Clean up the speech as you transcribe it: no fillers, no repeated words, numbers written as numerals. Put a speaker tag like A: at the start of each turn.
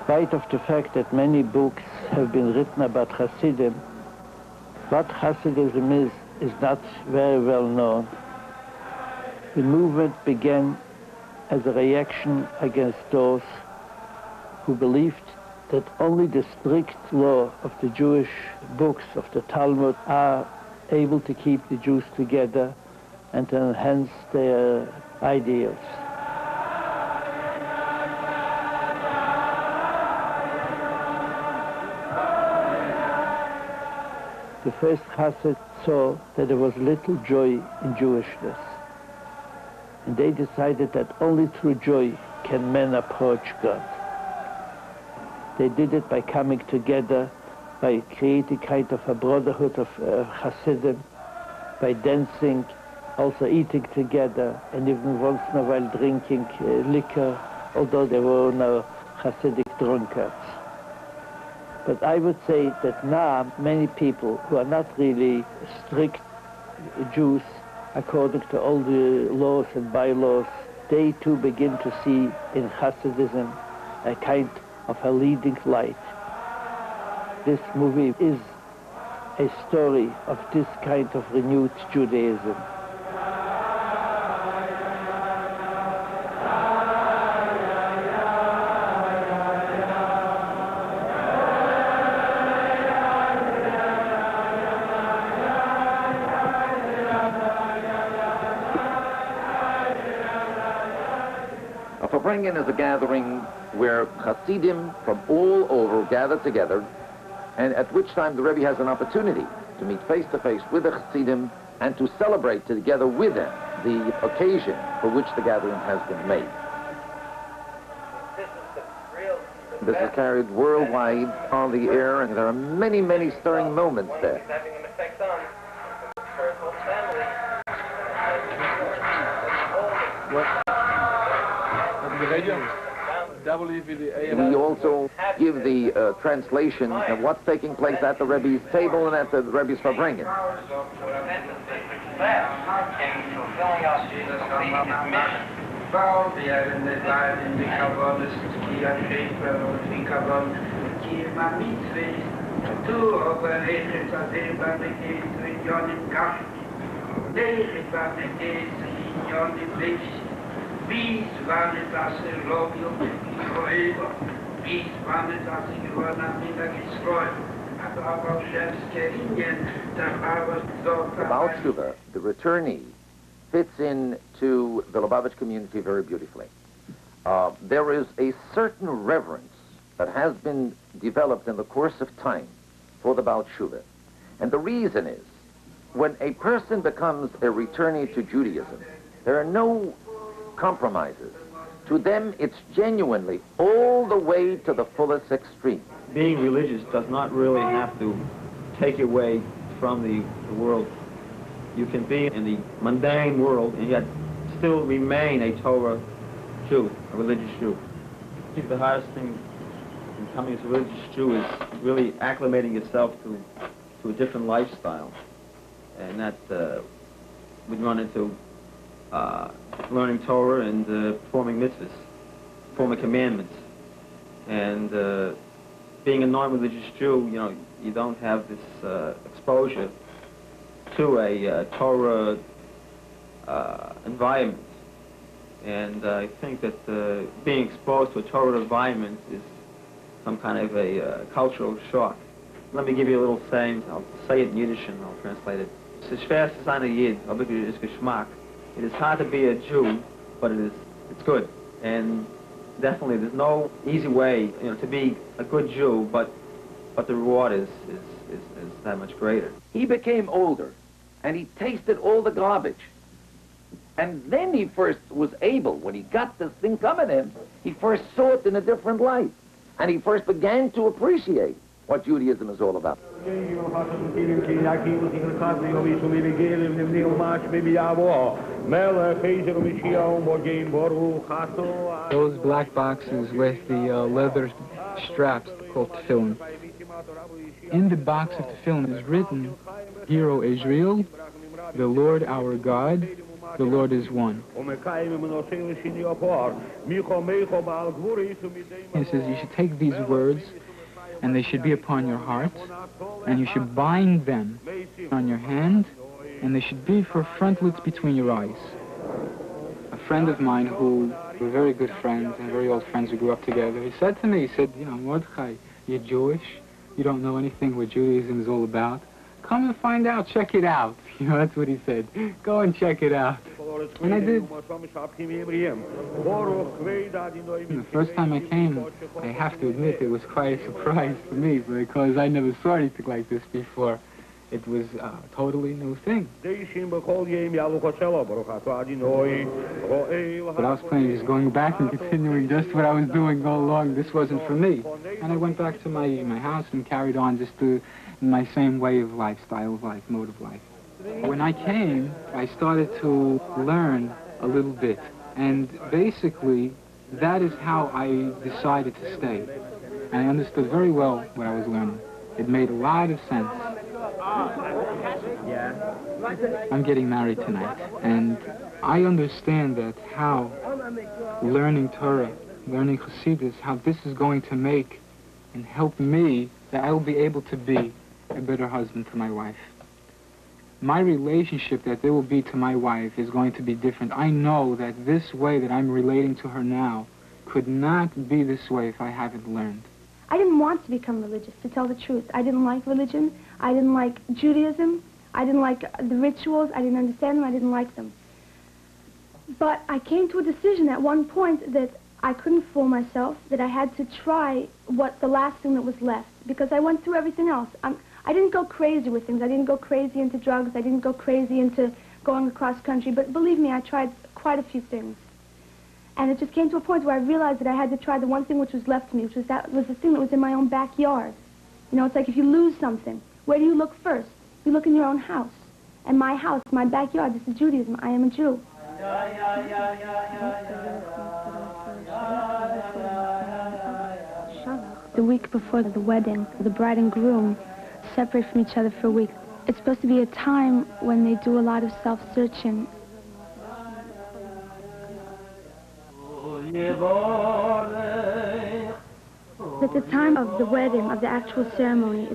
A: spite of the fact that many books have been written about Hasidim, what Hasidism is not very well known. The movement began as a reaction against those who believed that only the strict law of the Jewish books of the Talmud are able to keep the Jews together and to enhance their ideals. The first Hasid saw that there was little joy in Jewishness, and they decided that only through joy can men approach God. They did it by coming together, by creating kind of a brotherhood of Hasidim, by dancing, also eating together, and even once in a while drinking liquor, although there were no Hasidic drunkards. But I would say that now many people who are not really strict Jews, according to all the laws and bylaws, they too begin to see in Hasidism a kind of a leading light. This movie is a story of this kind of renewed Judaism.
B: Farbrengen is a gathering where Hasidim from all over gather together, and at which time the Rebbe has an opportunity to meet face-to-face with the Hasidim and to celebrate together with them the occasion for which the gathering has been made. This is carried worldwide on the air, and there are many, many stirring moments there. We also give the translation of what's taking place at the Rebbe's table and at the Rebbe's Farbrengen. The Baal Tshuva, the returnee, fits into the Lubavitch community very beautifully. There is a certain reverence that has been developed in the course of time for the Baal Tshuva. And the reason is, when a person becomes a returnee to Judaism, there are no compromises. To them, it's genuinely all the way to the fullest extreme.
C: Being religious does not really have to take away from the world. You can be in the mundane world and yet still remain a Torah Jew, a religious Jew. I think the hardest thing in becoming a religious Jew is really acclimating yourself to a different lifestyle. And that would run into learning Torah and performing mitzvahs, performing commandments. And being a non-religious Jew, you know, you don't have this exposure to a Torah environment. And I think that being exposed to a Torah environment is some kind of a cultural shock. Let me give you a little saying. I'll say it in Yiddish and I'll translate it. Es ist schwer zu sein ein Yid, aber es ist Geschmack. It is hard to be a Jew, but it's good. And definitely there's no easy way, you know, to be a good Jew, but the reward is that much greater.
B: He became older, and he tasted all the garbage. And then he first was able, when he got this thing coming in, he first saw it in a different light. And he first began to appreciate what Judaism is all about.
D: Those black boxes with the leather straps called tefillin. In the box of tefillin is written, Hero Israel, the Lord our God, the Lord is one. He says you should take these words and they should be upon your heart, and you should bind them on your hand, and they should be for frontlets between your eyes. A friend of mine who were very good friends and very old friends, we grew up together, he said to me, he said, you know, Mordechai, you're Jewish, you don't know anything what Judaism is all about. Come and find out, check it out. You know, that's what he said. Go and check it out. And I did. The first time I came, I have to admit, it was quite a surprise for me because I never saw anything like this before. It was a totally new thing. But I was planning just going back and continuing just what I was doing all along. This wasn't for me. And I went back to my house and carried on just my same way of life, style of life, mode of life. When I came, I started to learn a little bit. And basically, that is how I decided to stay. And I understood very well what I was learning. It made a lot of sense. I'm getting married tonight, and I understand that how learning Torah, learning Hasidus, how this is going to make and help me, that I will be able to be a better husband to my wife. My relationship that there will be to my wife is going to be different. I know that this way that I'm relating to her now could not be this way if I haven't learned.
E: I didn't want to become religious, to tell the truth. I didn't like religion. I didn't like Judaism. I didn't like the rituals. I didn't understand them. I didn't like them. But I came to a decision at one point that I couldn't fool myself, that I had to try what the last thing that was left, because I went through everything else. I didn't go crazy with things. I didn't go crazy into drugs. I didn't go crazy into going across country. But believe me, I tried quite a few things. And it just came to a point where I realized that I had to try the one thing which was left to me, which was the thing that was in my own backyard. You know, it's like if you lose something, where do you look first? You look in your own house. And my house, my backyard, this is Judaism. I am a Jew. The week before the wedding, the bride and groom separate from each other for a week. It's supposed to be a time when they do a lot of self-searching. At the time of the wedding, of the actual ceremony,